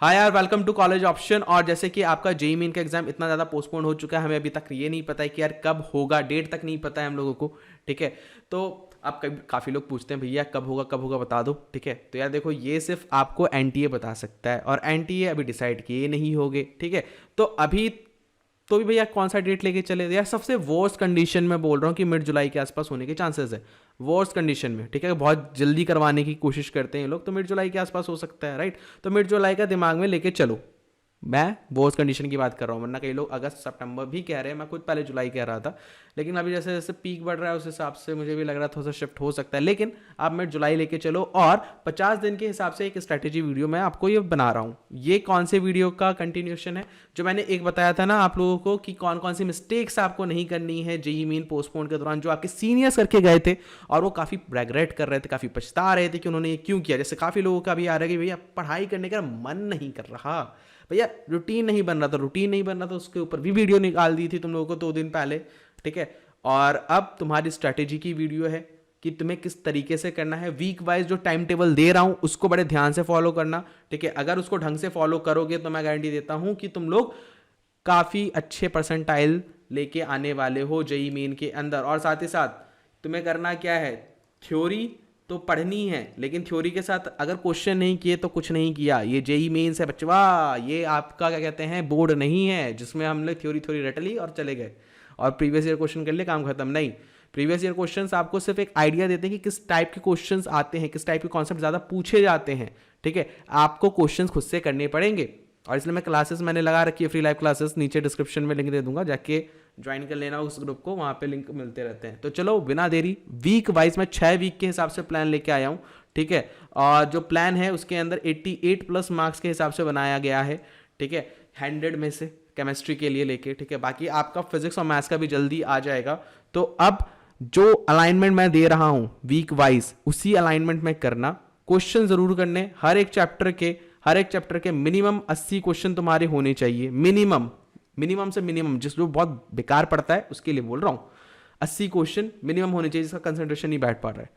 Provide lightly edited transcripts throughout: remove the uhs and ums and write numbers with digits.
हाँ यार, welcome to college option. और जैसे कि आपका जेईई मेन का एग्जाम इतना ज़्यादा पोस्टपोन हो चुका है, हमें अभी तक ये नहीं पता है कि यार कब होगा, डेट तक नहीं पता है हम लोगों को। ठीक है, तो आप काफ़ी लोग पूछते हैं भैया कब होगा बता दो। ठीक है, तो यार देखो, ये सिर्फ आपको एनटीए बता सकता है और एनटीए अभी डिसाइड किए नहीं होगे। ठीक है, तो अभी तो भी भैया कौन सा डेट लेके चले यार, सबसे वर्स्ट कंडीशन में बोल रहा हूँ कि मिड जुलाई के आसपास होने के चांसेस है, वर्स्ट कंडीशन में। ठीक है, बहुत जल्दी करवाने की कोशिश करते हैं लोग, तो मिड जुलाई के आसपास हो सकता है, राइट। तो मिड जुलाई का दिमाग में लेके चलो, मैं वर्स्ट कंडीशन की बात कर रहा हूँ, वरना कई लोग अगस्त सितंबर भी कह रहे हैं, मैं खुद पहले जुलाई कह रहा था। लेकिन अभी जैसे जैसे पीक बढ़ रहा है उस हिसाब से मुझे भी लग रहा है थोड़ा सा शिफ्ट हो सकता है, लेकिन आप मिड जुलाई लेके चलो। और 50 दिन के हिसाब से एक स्ट्रैटेजी वीडियो मैं आपको ये बना रहा हूँ। ये कौन से वीडियो का कंटिन्यूशन है, जो मैंने एक बताया था ना आप लोगों को कि कौन कौन सी मिस्टेक्स आपको नहीं करनी है जेईई मेन पोस्टपोन के दौरान, जो आपके सीनियर्स करके गए थे और वो काफ़ी रेग्रेट कर रहे थे, काफ़ी पछता रहे थे कि उन्होंने ये क्यों किया। जैसे काफ़ी लोगों का भी आ रहा है कि भैया पढ़ाई करने का मन नहीं कर रहा, भैया रूटीन नहीं बन रहा था, उसके ऊपर भी वीडियो निकाल दी थी तुम लोगों को 2 दिन पहले। ठीक है, और अब तुम्हारी स्ट्रैटेजी की वीडियो है कि तुम्हें किस तरीके से करना है। वीक वाइज जो टाइम टेबल दे रहा हूं उसको बड़े ध्यान से फॉलो करना। ठीक है, अगर उसको ढंग से फॉलो करोगे तो मैं गारंटी देता हूं कि तुम लोग काफ़ी अच्छे परसेंटाइल लेके आने वाले हो जेईई मेन के अंदर। और साथ ही साथ तुम्हें करना क्या है, थ्योरी तो पढ़नी है, लेकिन थ्योरी के साथ अगर क्वेश्चन नहीं किए तो कुछ नहीं किया। ये जेईई मेंस है बच्चे, वाह, ये आपका क्या कहते हैं बोर्ड नहीं है जिसमें हम लोग थ्योरी थ्योरी रट ली और चले गए और प्रीवियस ईयर क्वेश्चन कर लिए, काम खत्म। नहीं, प्रीवियस ईयर क्वेश्चंस आपको सिर्फ एक आइडिया देते हैं कि किस टाइप के क्वेश्चंस आते हैं, किस टाइप के कॉन्सेप्ट ज़्यादा पूछे जाते हैं। ठीक है, आपको क्वेश्चंस खुद से करने पड़ेंगे। और इसलिए मैं क्लासेस मैंने लगा रखी है, फ्री लाइव क्लासेस, नीचे डिस्क्रिप्शन में लिंक दे दूंगा, जाके ज्वाइन कर लेना उस ग्रुप को, वहाँ पे लिंक मिलते रहते हैं। तो चलो बिना देरी, वीक वाइज मैं 6 वीक के हिसाब से प्लान लेके आया हूँ। ठीक है, और जो प्लान है उसके अंदर 88+ मार्क्स के हिसाब से बनाया गया है। ठीक है, 100 में से केमिस्ट्री के लिए लेके। ठीक है, बाकी आपका फिजिक्स और मैथ्स का भी जल्दी आ जाएगा। तो अब जो अलाइनमेंट मैं दे रहा हूँ वीक वाइज, उसी अलाइनमेंट में करना, क्वेश्चन जरूर करने। हर एक चैप्टर के मिनिमम 80 क्वेश्चन तुम्हारे होने चाहिए, मिनिमम से मिनिमम, जिस जो बहुत बेकार पड़ता है उसके लिए बोल रहा हूं। 80 क्वेश्चन मिनिमम होने चाहिए, जिसका कंसंट्रेशन नहीं बैठ पा रहा है,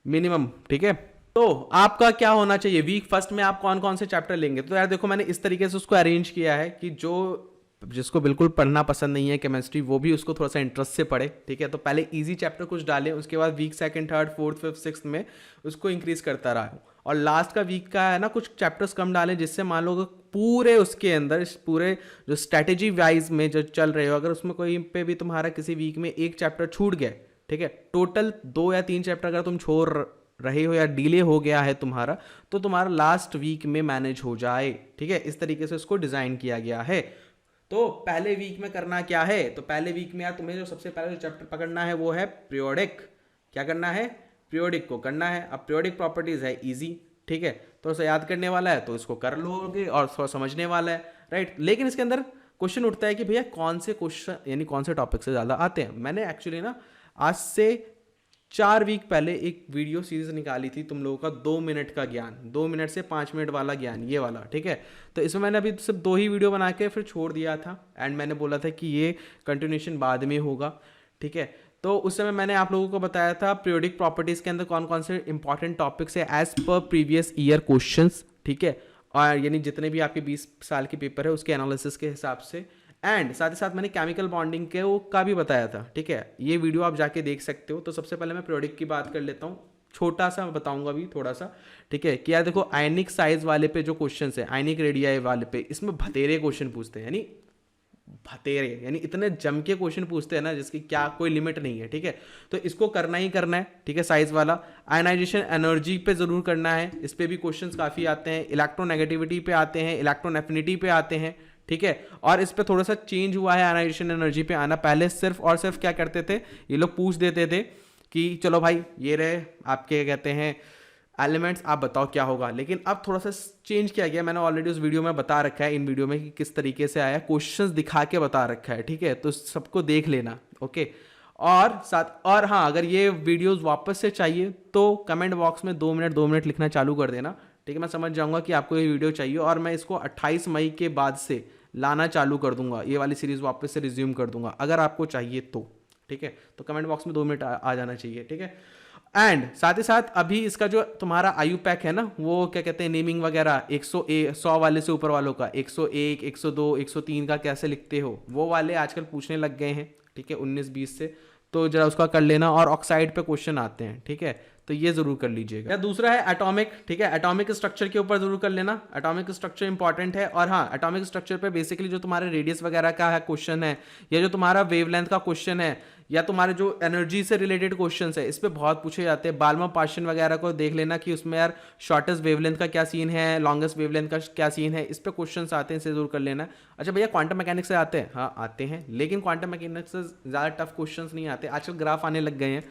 मिनिमम। ठीक है, तो आपका क्या होना चाहिए, वीक फर्स्ट में आप कौन कौन से चैप्टर लेंगे। तो यार देखो, मैंने इस तरीके से उसको अरेंज किया है कि जो जिसको बिल्कुल पढ़ना पसंद नहीं है केमिस्ट्री, वो भी उसको थोड़ा सा इंटरेस्ट से पढ़े। ठीक है, तो पहले इजी चैप्टर कुछ डालें, उसके बाद week second third fourth fifth sixth में उसको इंक्रीज करता रहा हूँ। और लास्ट का वीक का है ना, कुछ चैप्टर्स कम डालें, जिससे मान लो पूरे उसके अंदर पूरे जो स्ट्रैटेजी वाइज में जो चल रहे हो, अगर उसमें कोई पे भी तुम्हारा किसी वीक में एक चैप्टर छूट गया, ठीक है, टोटल 2 या 3 चैप्टर अगर तुम छोड़ रहे हो या डिले हो गया है तुम्हारा, तो तुम्हारा लास्ट वीक में मैनेज हो जाए। ठीक है, इस तरीके से उसको डिजाइन किया गया है। तो पहले वीक में करना क्या है, तो पहले वीक में यार तुम्हें जो सबसे पहले जो चैप्टर पकड़ना है वो है पीरियोडिक। क्या करना है, पीरियोडिक को करना है। अब पीरियोडिक प्रॉपर्टीज है इजी। ठीक है, तो उसे याद करने वाला है तो इसको कर लोगे, और थोड़ा समझने वाला है, राइट। लेकिन इसके अंदर क्वेश्चन उठता है कि भैया कौन से क्वेश्चन यानी कौन से टॉपिक से ज़्यादा आते हैं। मैंने एक्चुअली ना आज से 4 वीक पहले एक वीडियो सीरीज निकाली थी तुम लोगों का 2 मिनट का ज्ञान, 2 मिनट से 5 मिनट वाला ज्ञान, ये वाला। ठीक है, तो इसमें मैंने अभी सिर्फ 2 ही वीडियो बना के फिर छोड़ दिया था, एंड मैंने बोला था कि ये कंटिन्यूशन बाद में होगा। ठीक है, तो उस समय मैंने आप लोगों को बताया था पीरियोडिक प्रॉपर्टीज के अंदर कौन कौन से इंपॉर्टेंट टॉपिक्स है as per previous year questions. ठीक है, और यानी जितने भी आपके 20 साल के पेपर है उसके एनालिसिस के हिसाब से, एंड साथ ही साथ मैंने केमिकल बॉन्डिंग के वो का भी बताया था। ठीक है, ये वीडियो आप जाके देख सकते हो। तो सबसे पहले मैं पीरियोडिक की बात कर लेता हूँ, छोटा सा बताऊंगा अभी थोड़ा सा। ठीक है, कि यार देखो, आयनिक साइज वाले पे जो क्वेश्चन है, आयनिक रेडियाई वाले पे, इसमें भतेरे क्वेश्चन पूछते हैं, यानी भतेरे यानी इतने जम के क्वेश्चन पूछते हैं ना जिसकी क्या कोई लिमिट नहीं है। ठीक है, तो इसको करना ही करना है। ठीक है, साइज वाला। आयनाइजेशन एनर्जी पे जरूर करना है, इस पे भी क्वेश्चंस काफी आते हैं। इलेक्ट्रोनेगेटिविटी पे आते हैं, इलेक्ट्रॉन एफिनिटी पे आते हैं। ठीक है, और इस पे थोड़ा सा चेंज हुआ है आयनाइजेशन एनर्जी पे आना। पहले सिर्फ और सिर्फ क्या करते थे, ये लोग पूछ देते थे कि चलो भाई ये रहे आपके कहते हैं एलिमेंट्स, आप बताओ क्या होगा। लेकिन अब थोड़ा सा चेंज किया गया, मैंने ऑलरेडी उस वीडियो में बता रखा है, इन वीडियो में कि किस तरीके से आया, क्वेश्चंस दिखा के बता रखा है। ठीक है, तो सबको देख लेना। ओके, और हाँ, अगर ये वीडियोस वापस से चाहिए तो कमेंट बॉक्स में 2 मिनट लिखना चालू कर देना। ठीक है, मैं समझ जाऊंगा कि आपको ये वीडियो चाहिए, और मैं इसको 28 मई के बाद से लाना चालू कर दूंगा, ये वाली सीरीज वापस से रिज्यूम कर दूंगा अगर आपको चाहिए तो। ठीक है, तो कमेंट बॉक्स में 2 मिनट आ जाना चाहिए। ठीक है, एंड साथ ही साथ अभी इसका जो तुम्हारा आयु पैक है ना, वो क्या कहते हैं नेमिंग वगैरह 100 वाले से ऊपर वालों का 101, 102, 103 का कैसे लिखते हो, वो वाले आजकल पूछने लग गए हैं, ठीक है, 19-20 से। तो जरा उसका कर लेना। और ऑक्साइड पे क्वेश्चन आते हैं, ठीक है, तो ये जरूर कर लीजिएगा। या दूसरा है एटॉमिक, ठीक है, एटॉमिक स्ट्रक्चर के ऊपर जरूर कर लेना। एटॉमिक स्ट्रक्चर इंपॉर्टेंट है। और हाँ, एटॉमिक स्ट्रक्चर पे बेसिकली जो तुम्हारे रेडियस वगैरह का है क्वेश्चन है, या जो तुम्हारा वेवलेंथ का क्वेश्चन है, या तुम्हारे जो एनर्जी से रिलेटेड क्वेश्चंस है, इस पे बहुत पूछे जाते हैं। बाल्मर पार्शियन वगैरह को देख लेना कि उसमें यार शॉर्टेस्ट वेवलेंथ का क्या सीन है, लॉन्गेस्ट वेवलेंथ का क्या सीन है, इस पे क्वेश्चंस आते हैं, इसे जरूर कर लेना। अच्छा भैया क्वांटम मैकेनिक्स से आते हैं? हाँ आते हैं, लेकिन क्वांटम मैकेनिक्स से ज़्यादा टफ क्वेश्चंस नहीं आते। आजकल ग्राफ आने लग गए हैं,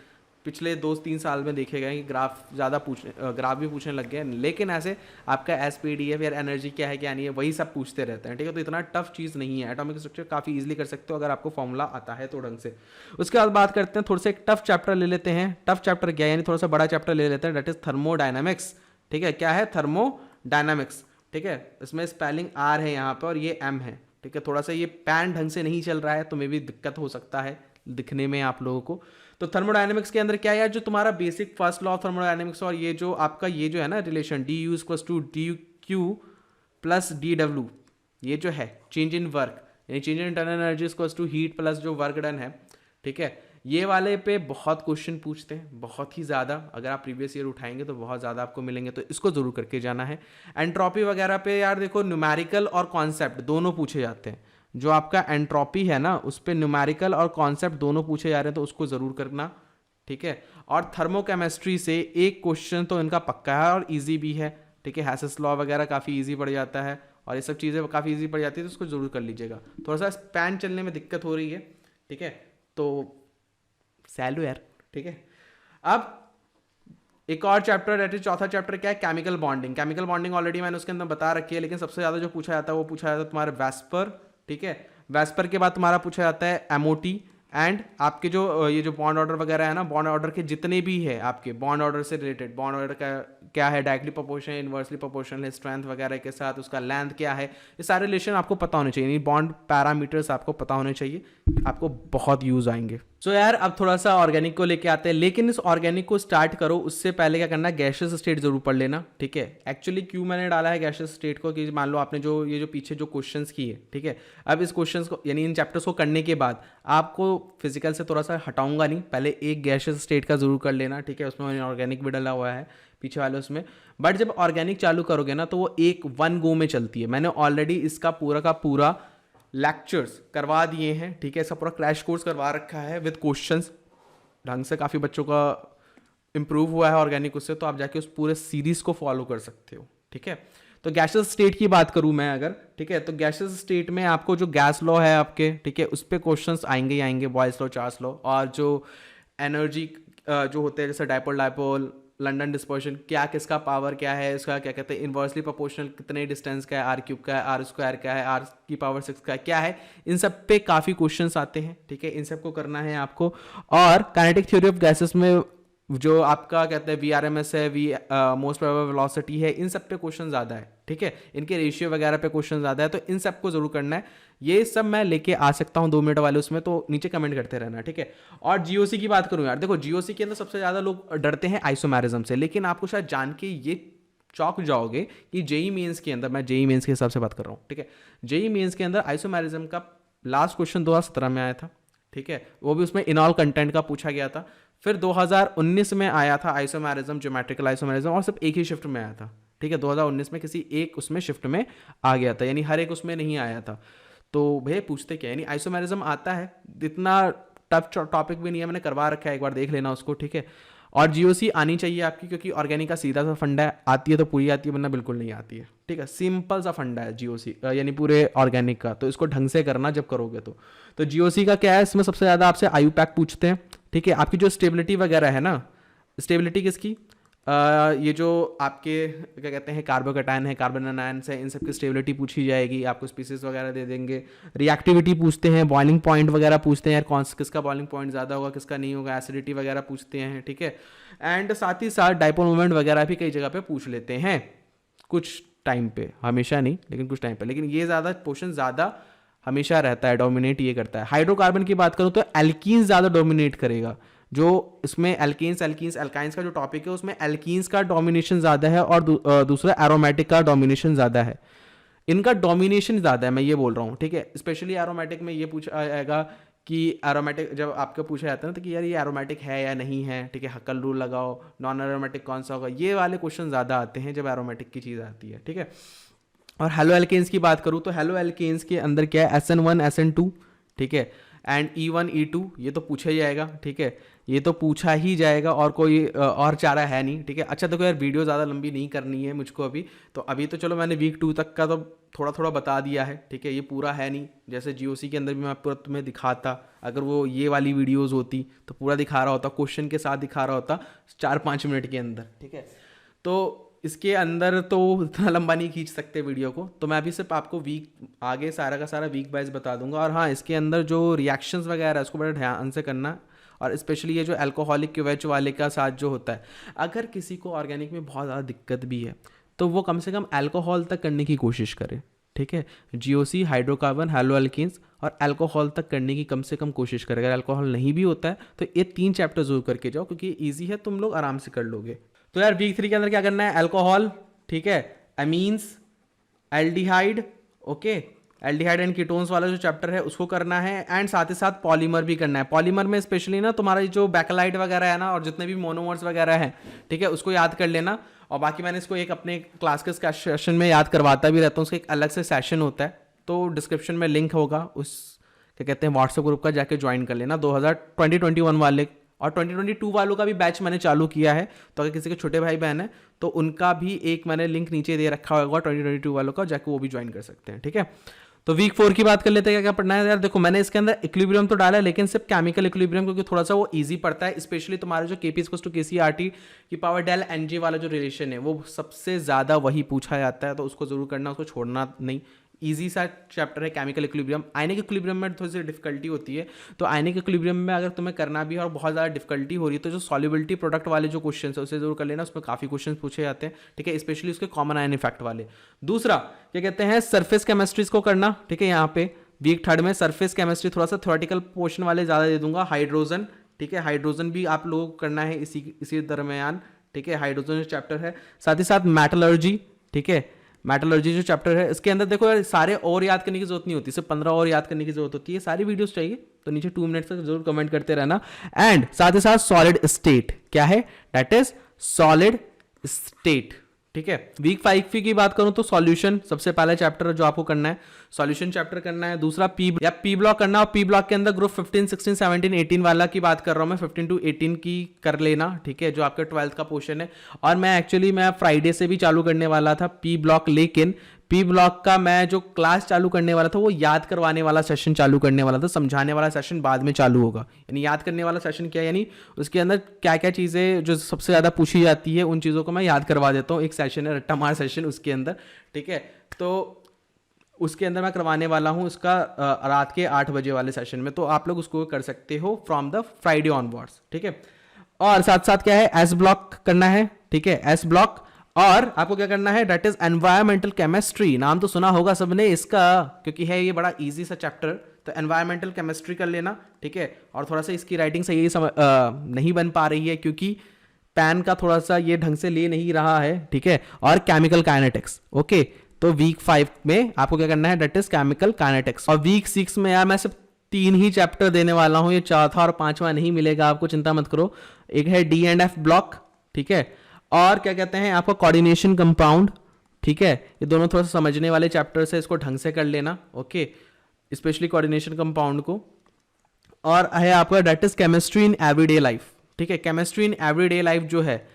पिछले 2-3 साल में देखे गए कि ग्राफ भी पूछने लग गए हैं, लेकिन ऐसे आपका एसपीडीएफ या एनर्जी क्या है क्या नहीं है वही सब पूछते रहते हैं, ठीक है। तो इतना टफ चीज़ नहीं है, एटॉमिक स्ट्रक्चर काफ़ी इजीली कर सकते हो अगर आपको फॉर्मूला आता है तो ढंग से। उसके बाद बात करते हैं थोड़ा सा एक टफ चैप्टर ले लेते हैं। टफ चैप्टर क्या है, यानी थोड़ा सा बड़ा चैप्टर ले लेते हैं, दैट इज थर्मोडायनामिक्स, ठीक है। क्या है? थर्मोडायनामिक्स, ठीक है। इसमें स्पेलिंग आर है यहाँ पर और ये एम है, ठीक है। थोड़ा सा ये पैन ढंग से नहीं चल रहा है तो मे भी दिक्कत हो सकता है दिखने में आप लोगों को। तो थर्मोडायनेमिक्स के अंदर क्या है, जो तुम्हारा basic first law of thermodynamics और ये जो आपका ये जो है ना relation D U equals to D Q plus D W, ये जो है चेंज इन वर्क यानी change in internal energy equals to heat plus जो वर्क डन है, ठीक है। ये वाले पे बहुत क्वेश्चन पूछते हैं, बहुत ही ज़्यादा। अगर आप प्रीवियस ईयर उठाएंगे तो बहुत ज़्यादा आपको मिलेंगे, तो इसको जरूर करके जाना है। एंट्रोपी वगैरह पे यार देखो न्यूमेरिकल और कॉन्सेप्ट दोनों पूछे जाते हैं। जो आपका एंट्रोपी है ना उस पर न्यूमेरिकल और कॉन्सेप्ट दोनों पूछे जा रहे हैं, तो उसको ज़रूर करना, ठीक है। और थर्मोकेमिस्ट्री से एक क्वेश्चन तो इनका पक्का है और इजी भी है, ठीक है। हैसेस लॉ वगैरह काफ़ी इजी पड़ जाता है और ये सब चीज़ें काफ़ी इजी पड़ जाती है, तो उसको जरूर कर लीजिएगा। थोड़ा सा स्पैन चलने में दिक्कत हो रही है, ठीक है, तो सैलू यार, ठीक है। अब एक और चैप्टर दैट इज चौथा चैप्टर क्या है, chemical bonding. Chemical bonding already मैंने उसके अंदर बता रखी है, लेकिन सबसे ज़्यादा जो पूछा जाता है वो पूछा जाता है तुम्हारे वेस्पर, ठीक है। वेस्पर के बाद तुम्हारा पूछा जाता है एमओटी एंड आपके जो ये जो बॉन्ड ऑर्डर वगैरह है ना, बॉन्ड ऑर्डर के जितने भी है आपके बॉन्ड ऑर्डर से रिलेटेड, बॉन्ड ऑर्डर का क्या है, डायरेक्टली प्रोपोर्शनल, इनवर्सली प्रोपोर्शनल है, स्ट्रेंथ वगैरह के साथ उसका लेंथ क्या है, ये सारे रिलेशन आपको पता होने चाहिए, बॉन्ड पैरामीटर्स आपको पता होने चाहिए, आपको बहुत यूज आएंगे। सो यार अब थोड़ा सा ऑर्गेनिक को लेके आते हैं, लेकिन इस ऑर्गेनिक को स्टार्ट करो उससे पहले क्या करना है, गैशियस स्टेट जरूर पढ़ लेना, ठीक है। एक्चुअली क्यों मैंने डाला है गैशियस स्टेट को, कि मान लो आपने जो ये जो पीछे जो क्वेश्चंस किए, ठीक है, अब इस क्वेश्चंस को यानी इन चैप्टर्स को करने के बाद आपको फिजिकल से थोड़ा सा हटाऊंगा नहीं, पहले एक गैशियस स्टेट का जरूर कर लेना, ठीक है। उसमें ऑर्गेनिक भी डाला हुआ है पीछे वाले उसमें, बट जब ऑर्गेनिक चालू करोगे ना तो वो एक वन गो में चलती है। मैंने ऑलरेडी इसका पूरा का पूरा लेक्चर्स करवा दिए हैं, ठीक है। इसका पूरा क्रैश कोर्स करवा रखा है विद क्वेश्चंस, ढंग से काफ़ी बच्चों का इंप्रूव हुआ है ऑर्गेनिक उससे, तो आप जाके उस पूरे सीरीज को फॉलो कर सकते हो, ठीक है। तो गैसियस स्टेट की बात करूं मैं अगर, ठीक है, तो गैसियस स्टेट में आपको जो गैस लॉ है आपके, ठीक है, उस पर क्वेश्चंस आएंगे ही आएंगे, बॉयल्स लॉ, चार्ल्स लॉ, और जो एनर्जी जो होते हैं जैसे डायपोल डायपोल, लंडन डिस्पर्शन, क्या किसका पावर क्या है, इसका क्या कहते हैं इन्वर्सली प्रोपोर्शनल, कितने डिस्टेंस का है, आर क्यूब का है, आर स्क्वायर का है, आर की पावर 6 का है, क्या है, इन सब पे काफ़ी क्वेश्चंस आते हैं, ठीक है। इन सब को करना है आपको। और काइनेटिक थ्योरी ऑफ गैसेस में जो आपका कहते हैं VRMS है, मोस्ट प्रोबेबल वेलोसिटी है, इन सब पे क्वेश्चन ज़्यादा है, ठीक है। इनके रेशियो वगैरह पे क्वेश्चन ज़्यादा है, तो इन सब को जरूर करना है। ये सब मैं लेके आ सकता हूँ 2 मिनट वाले उसमें, तो नीचे कमेंट करते रहना, ठीक है। और GOC की बात करूँ यार, देखो GOC के अंदर सबसे ज़्यादा लोग डरते हैं आइसोमेरिज्म से, लेकिन आपको शायद जान के ये चौंक जाओगे कि जेई मेंस के अंदर, मैं जेई मेंस के हिसाब से बात कर रहा हूँ, ठीक है, जेई मेंस के अंदर आइसोमेरिज्म का लास्ट क्वेश्चन 2017 में आया था, ठीक है, वो भी उसमें इनऑल कंटेंट का पूछा गया था। फिर 2019 में आया था आइसोमेरिज्म, ज्योमेट्रिकल आइसोमेरिज्म, और सिर्फ एक ही शिफ्ट में आया था, ठीक है। 2019 में किसी एक उसमें शिफ्ट में आ गया था, यानी हर एक उसमें नहीं आया था। तो भैया पूछते क्या, यानी आइसोमेरिज्म आता है, इतना टफ टॉपिक भी नहीं है, मैंने करवा रखा है, एक बार देख लेना उसको, ठीक है। और GOC आनी चाहिए आपकी, क्योंकि ऑर्गेनिक का सीधा सा फंडा है, आती है तो पूरी आती है, वरना बिल्कुल नहीं आती है, ठीक है। सिंपल सा फंडा है GOC यानी पूरे ऑर्गेनिक का, तो इसको ढंग से करना जब करोगे तो GOC का क्या है, इसमें सबसे ज़्यादा आपसे आयु पैक पूछते हैं, ठीक है। आपकी जो स्टेबिलिटी वगैरह है ना, स्टेबिलिटी किसकी, ये जो आपके क्या कहते हैं कार्बोकैटायन है, कार्बन एनायंस है, इन सब की स्टेबिलिटी पूछी जाएगी, आपको स्पीसीज वगैरह दे देंगे। रिएक्टिविटी पूछते हैं, बॉइलिंग पॉइंट वगैरह पूछते हैं, यार कौन किसका बॉइलिंग पॉइंट ज़्यादा होगा, किसका नहीं होगा, एसिडिटी वगैरह पूछते हैं, ठीक है। एंड साथ ही साथ डायपोल मोमेंट वगैरह भी कई जगह पे पूछ लेते हैं, कुछ टाइम पे, हमेशा नहीं लेकिन कुछ टाइम पे, लेकिन ये ज़्यादा पोर्शन ज़्यादा हमेशा रहता है, डोमिनेट ये करता है। हाइड्रोकार्बन की बात करूँ तो एल्कीन ज़्यादा डोमिनेट करेगा, जो इसमें एल्केन्स एल्कीन्स एल्काइंस का जो टॉपिक है उसमें एल्कीन्स का डोमिनेशन ज़्यादा है और दूसरा एरोमेटिक का डोमिनेशन ज़्यादा है। इनका डोमिनेशन ज़्यादा है, मैं ये बोल रहा हूँ, ठीक है। स्पेशली एरोमेटिक में ये पूछा जाएगा कि एरोमेटिक जब आपको पूछा जाता है ना तो कि यार ये एरोमेटिक है या नहीं है, ठीक है, हक्कल रूल लगाओ, नॉन एरोमेटिक कौन सा होगा, ये वाले क्वेश्चन ज़्यादा आते हैं जब एरोमेटिक की चीज़ आती है, ठीक है। और हेलो एल्केन्स की बात करूँ तो हेलो एल्केन्स के अंदर क्या है, SN1 SN2, ठीक है, एंड E1 E2, ये तो पूछा ही जाएगा, ठीक है, ये तो पूछा ही जाएगा और कोई और चारा है नहीं, ठीक है। अच्छा देखो यार, वीडियो ज़्यादा लंबी नहीं करनी है मुझको अभी, तो अभी तो चलो मैंने वीक 2 तक का तो थोड़ा थोड़ा बता दिया है, ठीक है, ये पूरा है नहीं। जैसे GOC के अंदर भी मैं पूरा तुम्हें दिखाता, अगर वो ये वाली वीडियोज़ होती तो पूरा दिखा रहा होता, क्वेश्चन के साथ दिखा रहा होता 4-5 मिनट के अंदर, ठीक है। तो इसके अंदर तो इतना लंबा नहीं खींच सकते वीडियो को, तो मैं अभी सिर्फ आपको वीक आगे सारा का सारा वीक वाइज बता दूंगा। और हाँ, इसके अंदर जो रिएक्शंस वगैरह है उसको बड़ा ध्यान से करना, और स्पेशली ये जो अल्कोहलिक क्यूवेच वाले का साथ जो होता है, अगर किसी को ऑर्गेनिक में बहुत ज़्यादा दिक्कत भी है तो वो कम से कम अल्कोहल तक करने की कोशिश करे, ठीक है। GOC, हाइड्रोकार्बन, हेलो एल्केन्स और अल्कोहल तक करने की कम से कम कोशिश करें। अगर अल्कोहल नहीं भी होता है तो ये 3 चैप्टर जरूर करके जाओ, क्योंकि ईजी है, तुम लोग आराम से कर लोगे। तो यार वीक 3 के अंदर क्या करना है, अल्कोहल, ठीक है, amines, aldehyde, okay, aldehyde and ketones वाला जो चैप्टर है उसको करना है, एंड साथ ही साथ पॉलीमर भी करना है। पॉलीमर में स्पेशली ना तुम्हारा जो बैकलाइट वगैरह है ना, और जितने भी मोनोमर्स वगैरह हैं, ठीक है, उसको याद कर लेना। और बाकी मैंने इसको एक अपने क्लास के सेशन में याद करवाता भी रहता हूँ, उसका एक अलग से सेशन होता है, तो डिस्क्रिप्शन में लिंक होगा उस क्या कहते हैं व्हाट्सएप ग्रुप का, जाके ज्वाइन कर लेना। 2021 वाले और 2022 वालों का भी बैच मैंने चालू किया है, तो अगर किसी के छोटे भाई बहन है तो उनका भी एक मैंने लिंक नीचे दे रखा होगा 2022 वालों का, जाके वो भी ज्वाइन कर सकते हैं, ठीक है। तो वीक 4 की बात कर लेते हैं, क्या क्या पढ़ना है यार। देखो मैंने इसके अंदर इक्विलिब्रियम तो डाला है, लेकिन सिर्फ केमिकल इक्विलिब्रियम, क्योंकि थोड़ा सा वो इजी पड़ता है। स्पेशली तुम्हारे जो KP=KCRT की पावर डेल NG वाला जो रिलेशन है वो सबसे ज़्यादा वही पूछा जाता है, तो उसको जरूर करना, उसको छोड़ना नहीं। ईजी सा चैप्टर है केमिकल इक्विलिब्रियम। आयनिक इक्विलिब्रियम में थोड़ी सी डिफिकल्टी होती है, तो आयनिक इक्विलिब्रियम में अगर तुम्हें करना भी है और बहुत ज़्यादा डिफिकल्टी हो रही है तो जो सॉल्युबिलिटी प्रोडक्ट वाले जो क्वेश्चन है उसे जरूर कर लेना, उसमें काफ़ी क्वेश्चन पूछे जाते हैं, ठीक है, स्पेशली उसके कॉमन आयन इफेक्ट वाले। दूसरा क्या कहते हैं, सरफेस केमिस्ट्रीज को करना, ठीक है। यहाँ पे वीक 3 में सरफेस केमिस्ट्री थोड़ा सा थ्योरेटिकल पोर्शन वाले ज़्यादा दे दूंगा। हाइड्रोजन, ठीक है, हाइड्रोजन भी आप लोगों को करना है इसी दरमियान, ठीक है, हाइड्रोजन जो चैप्टर है। साथ ही साथ मेटलर्जी, ठीक है, मेटलर्जी जो चैप्टर है इसके अंदर देखो यार सारे और याद करने की जरूरत नहीं होती, सिर्फ 15 और याद करने की जरूरत होती है। सारी वीडियोस चाहिए तो नीचे 2 मिनट तक जरूर कमेंट करते रहना। एंड साथ ही साथ सॉलिड स्टेट क्या है, दैट इज सॉलिड स्टेट, ठीक है। वीक 5 की बात करूं तो सॉल्यूशन सबसे पहला चैप्टर जो आपको करना है, सॉल्यूशन चैप्टर करना है। दूसरा पी ब्लॉक करना, और पी ब्लॉक के अंदर ग्रुप 15, 16, 17, 18 वाला की बात कर रहा हूं मैं, 15 to 18 की कर लेना, ठीक है, जो आपका 12th का पोर्शन है। और मैं एक्चुअली फ्राइडे से भी चालू करने वाला था पी ब्लॉक, लेकिन पी ब्लॉक का मैं जो क्लास चालू करने वाला था वो याद करवाने वाला सेशन चालू करने वाला था, समझाने वाला सेशन बाद में चालू होगा। यानी याद करने वाला सेशन क्या है, यानी उसके अंदर क्या क्या चीज़ें जो सबसे ज़्यादा पूछी जाती है उन चीज़ों को मैं याद करवा देता हूँ। एक सेशन है रट्टा मार सेशन उसके अंदर, ठीक है, तो उसके अंदर मैं करवाने वाला हूँ उसका रात के 8 बजे वाले सेशन में, तो आप लोग उसको कर सकते हो फ्रॉम द फ्राइडे ऑनवर्ड्स, ठीक है। और साथ साथ क्या है, एस ब्लॉक करना है, ठीक है, एस ब्लॉक। और आपको क्या करना है, दैट इज एनवायरमेंटल केमिस्ट्री, नाम तो सुना होगा सबने इसका, क्योंकि है ये बड़ा इजी सा चैप्टर, तो एनवायरमेंटल केमिस्ट्री कर लेना, ठीक है। और थोड़ा सा इसकी राइटिंग सही नहीं बन पा रही है क्योंकि पैन का थोड़ा सा ये ढंग से ले नहीं रहा है, ठीक है। और केमिकल काइनेटिक्स, ओके, तो वीक 5 में आपको क्या करना है, दैट इज केमिकल काइनेटिक्स। और वीक 6 में यार मैं सिर्फ 3 ही चैप्टर देने वाला हूं, ये चौथा और 5वां नहीं मिलेगा आपको, चिंता मत करो। एक है D&F ब्लॉक, ठीक है, और क्या कहते हैं आपका कोऑर्डिनेशन कंपाउंड, ठीक है, ये दोनों थोड़ा सा समझने वाले चैप्टर्स है, इसको ढंग से कर लेना, ओके, स्पेशली कोऑर्डिनेशन कंपाउंड को। और है आपका that is chemistry in everyday life, ठीक है, केमिस्ट्री इन एवरीडे लाइफ जो है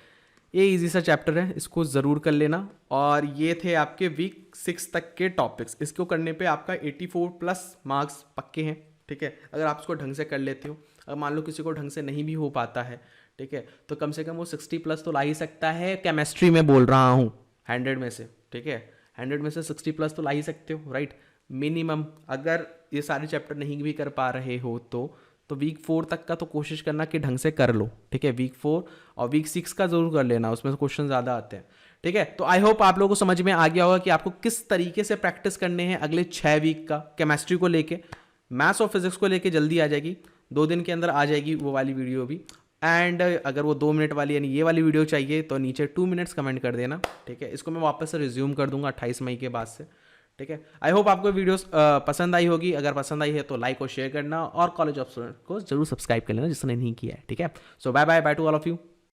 ये इजी सा चैप्टर है, इसको ज़रूर कर लेना। और ये थे आपके वीक 6 तक के टॉपिक्स, इसको करने पे आपका 84+ मार्क्स पक्के हैं, ठीक है, अगर आप इसको ढंग से कर लेते हो। अगर मान लो किसी को ढंग से नहीं भी हो पाता है, ठीक है, तो कम से कम वो 60+ तो ला ही सकता है, केमिस्ट्री में बोल रहा हूँ, 100 में से, ठीक है, 100 में से 60+ तो ला ही सकते हो, राइट, मिनिमम। अगर ये सारे चैप्टर नहीं भी कर पा रहे हो तो वीक 4 तक का तो कोशिश करना कि ढंग से कर लो, ठीक है, वीक 4 और वीक 6 का जरूर कर लेना, उसमें क्वेश्चन ज़्यादा आते हैं, ठीक है। तो आई होप आप लोगों को समझ में आ गया होगा कि आपको किस तरीके से प्रैक्टिस करने हैं अगले 6 वीक का। केमिस्ट्री को लेके, मैथ्स और फिजिक्स को लेके जल्दी आ जाएगी, 2 दिन के अंदर आ जाएगी वो वाली वीडियो भी। एंड अगर वो 2 मिनट वाली यानी ये वाली वीडियो चाहिए तो नीचे 2 मिनट्स कमेंट कर देना, ठीक है। इसको मैं वापस से रिज्यूम कर दूंगा 28 मई के बाद से, ठीक है। आई होप आपको वीडियोस पसंद आई होगी। अगर पसंद आई है तो लाइक और शेयर करना, और कॉलेज ऑफ स्टूडेंट को जरूर सब्सक्राइब कर लेना जिसने नहीं किया है, ठीक है। So bye bye bye to all of you.